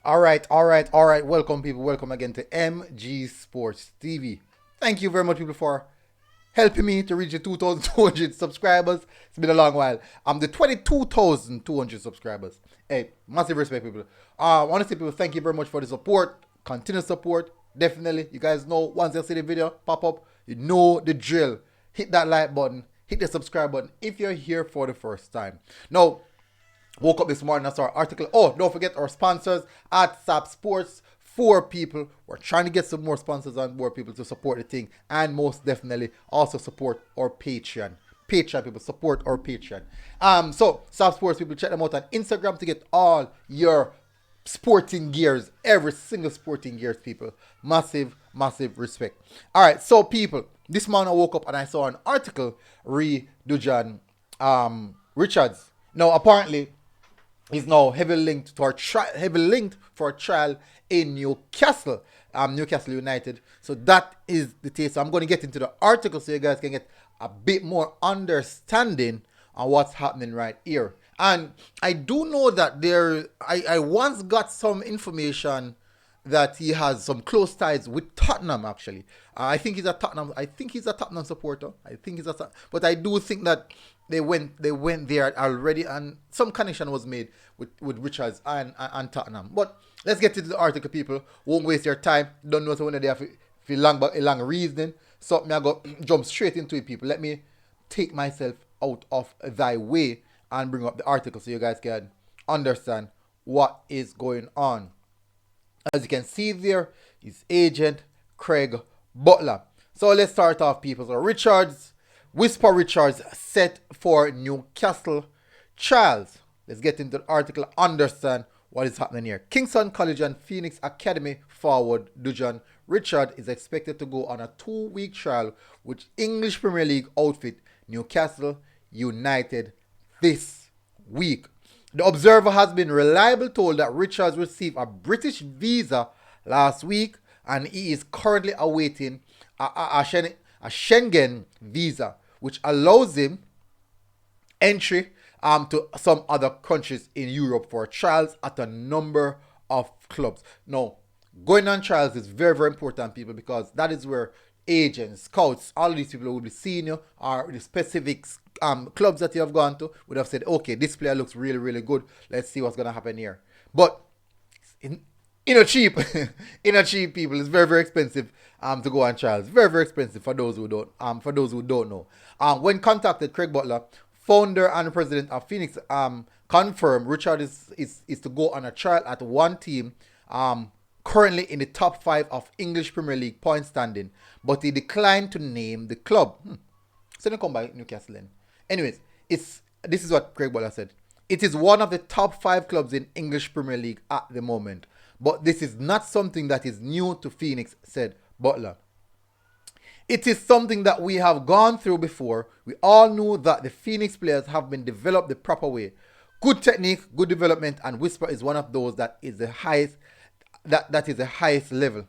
All right. Welcome, people. Welcome again to MG Sports TV. Thank you very much, people, for helping me to reach the 2,200 subscribers. It's been a long while. I'm the 22,200 subscribers. Hey, massive respect, people. Honestly, people, thank you very much for the support. Continuous support. Definitely. You guys know once you see the video pop up, you know the drill. Hit that like button. Hit the subscribe button if you're here for the first time. Now, woke up this morning, I saw our article. Oh, don't forget our sponsors at SAP Sports. For people, we're trying to get some more sponsors on board, people, to support the thing, and most definitely also support our Patreon. Patreon, people, support our Patreon. So SAP Sports, people, check them out on Instagram to get all your sporting gears, every single sporting gears, people. Massive respect. All right, so people, this morning I woke up and I saw an article Dujan Richards. Now apparently is now heavily linked to heavily linked for a trial in Newcastle, Newcastle United. So that is the case. So I'm going to get into the article so you guys can get a bit more understanding on what's happening right here. And I do know that I once got some information that he has some close ties with Tottenham. Actually, I think he's a Tottenham. I think he's a Tottenham supporter. I think he's a. But I do think that they went there already, and some connection was made with Richards and Tottenham. But let's get into the article, people. Won't waste your time. Don't know when they have a long reasoning. So me I go jump straight into it, people. Let me take myself out of thy way and bring up the article so you guys can understand what is going on. As you can see there, his agent Craig Butler. So let's start off, people. So Richards set for Newcastle trials. Let's get into the article, understand what is happening here. Kingston College and Phoenix Academy forward Dujan Richard is expected to go on a 2-week trial with English Premier League outfit Newcastle United this week. The Observer has been reliably told that Richards received a British visa last week and he is currently awaiting a Schengen visa, which allows him entry to some other countries in Europe for trials at a number of clubs. Now, going on trials is very important, people, because that is where agents, scouts, all of these people who will be seeing you or the specific clubs that you have gone to would have said, okay, this player looks really good. Let's see what's going to happen here. But in a cheap, people, it's very expensive to go on trials. Very expensive for those who don't know. When contacted, Craig Butler, founder and president of Phoenix, confirmed Richard is to go on a trial at one team currently in the top 5 of English Premier League point standing, but he declined to name the club. So they come by Newcastle then. Anyways, this is what Craig Butler said. It is one of the top 5 clubs in English Premier League at the moment, but this is not something that is new to Phoenix, said Butler. It is something that we have gone through before. We all knew that the Phoenix players have been developed the proper way. Good technique, good development, and Whisper is one of those that is the highest. That is the highest level,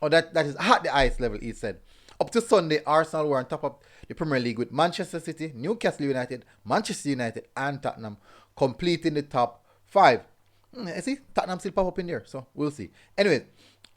or that is at the highest level, he said. Up to Sunday, Arsenal were on top of the Premier League with Manchester City, Newcastle United, Manchester United, and Tottenham completing the top 5. See, Tottenham still pop up in there, so we'll see. Anyway,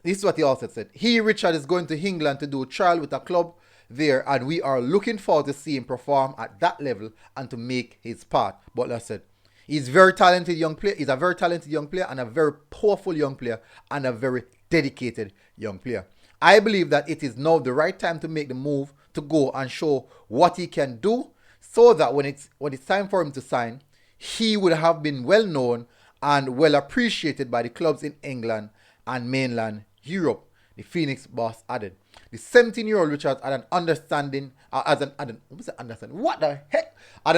this is what he also said. Richard, is going to England to do a trial with a club there, and we are looking forward to see him perform at that level and to make his part. Butler said. He's a very talented young player. He's a very talented young player and a very powerful young player and a very dedicated young player. I believe that it is now the right time to make the move to go and show what he can do, so that when it's time for him to sign, he would have been well known and well appreciated by the clubs in England and mainland Europe, the Phoenix boss added. The 17-year-old Richards had an understanding, what the heck? Had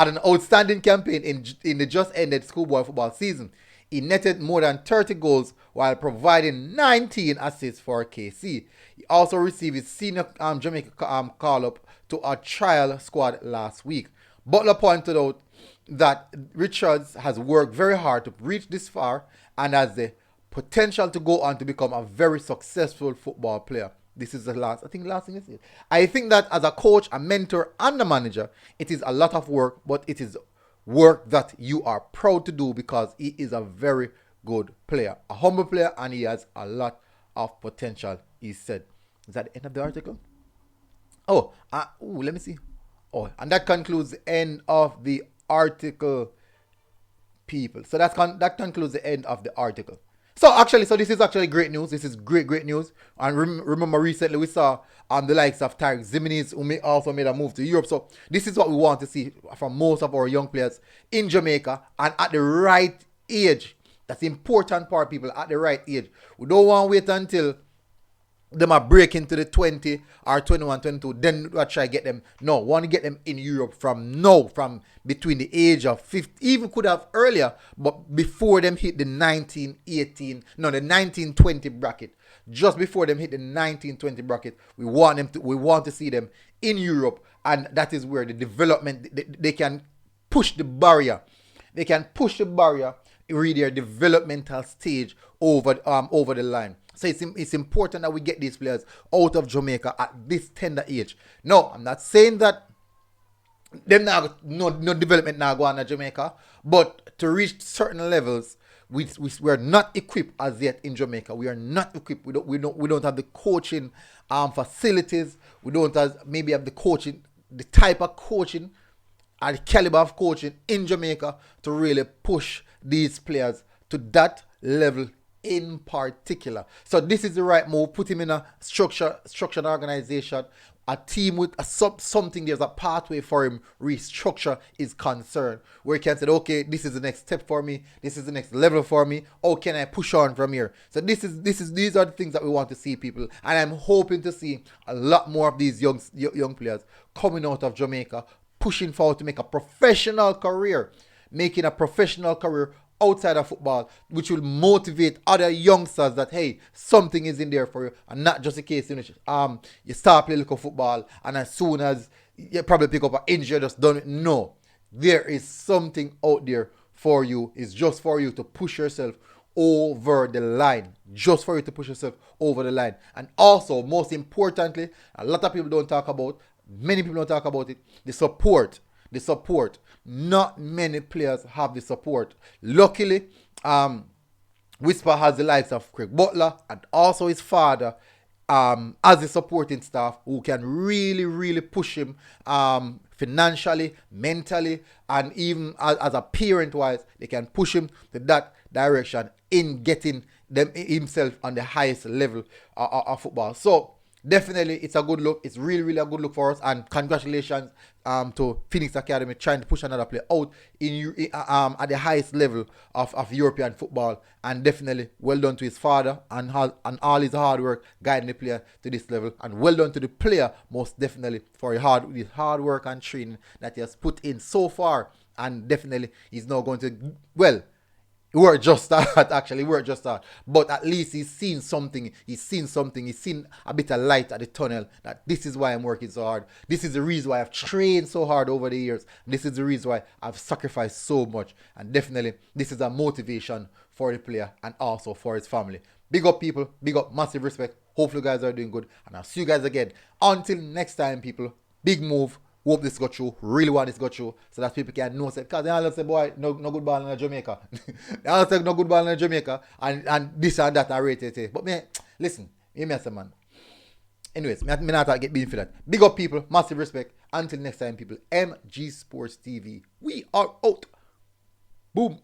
an outstanding campaign in the just ended schoolboy football season. He netted more than 30 goals while providing 19 assists for KC. He also received his senior Jamaica call-up to a trial squad last week. Butler pointed out that Richards has worked very hard to reach this far and has the potential to go on to become a very successful football player. This is the last thing is it. I think that as a coach, a mentor, and a manager, it is a lot of work, but it is work that you are proud to do because he is a very good player. A humble player, and he has a lot of potential, he said. Is that the end of the article? Let me see. Oh, and that concludes the end of the article, people. So that concludes the end of the article. So this is actually great news. This is great news. And remember, recently we saw the likes of Tarek Zimini's, who also made a move to Europe. So this is what we want to see from most of our young players in Jamaica, and at the right age. That's the important part, people. At the right age. We don't want to wait until them are break into the 20 or 21, 22, then we'll try to get them. No, want to get them in Europe from now, from between the age of 50, even could have earlier, but before them hit the 19, 18, no, the 19, 20 bracket. Just before them hit the 19, 20 bracket, we want to see them in Europe, and that is where the development, they can push the barrier. They can push the barrier, really their developmental stage over the line. So it's important that we get these players out of Jamaica at this tender age. No, I'm not saying that them now no development now go on in Jamaica, but to reach certain levels, we're not equipped as yet in Jamaica. We are not equipped. We don't have the coaching facilities. We don't have the coaching, the type of coaching and the caliber of coaching in Jamaica to really push these players to that level in particular. So this is the right move. Put him in a structured organization, a team with something. There's a pathway for him. Restructure is concerned, where he can say, okay, this is the next step for me. This is the next level for me. How can I push on from here? So these are the things that we want to see, people, and I'm hoping to see a lot more of these young players coming out of Jamaica, pushing forward to make a professional career, making a professional career outside of football, which will motivate other youngsters that, hey, something is in there for you, and not just the case, you start playing local football, and as soon as you probably pick up an injury, just done it. No, there is something out there for you. It's just for you to push yourself over the line. Just for you to push yourself over the line. And also, most importantly, a lot of people don't talk about, many people don't talk about it, the support. Not many players have the support. Luckily, Whisper has the likes of Craig Butler and also his father as the supporting staff, who can really push him financially, mentally, and even as a parent wise, they can push him to that direction in getting himself on the highest level of football. So definitely, it's a good look. It's really a good look for us. And congratulations to Phoenix Academy trying to push another player out at the highest level of European football. And definitely, well done to his father and all his hard work guiding the player to this level. And well done to the player, most definitely, for his hard work and training that he has put in so far. And definitely, he's now going to, we're just start, actually. We're just start. But at least he's seen something. He's seen a bit of light at the tunnel. That this is why I'm working so hard. This is the reason why I've trained so hard over the years. This is the reason why I've sacrificed so much. And definitely, this is a motivation for the player and also for his family. Big up, people. Big up. Massive respect. Hopefully, you guys are doing good. And I'll see you guys again. Until next time, people. Big move. Hope this got through. Really want this got through, so that people can know. Because they all say, boy, no good ball in Jamaica. They all say no good ball in Jamaica, and this and that are rated. But me, listen, me say, man. Anyways, me not get beaten for that. Big up, people. Massive respect. Until next time, people. MG Sports TV. We are out. Boom.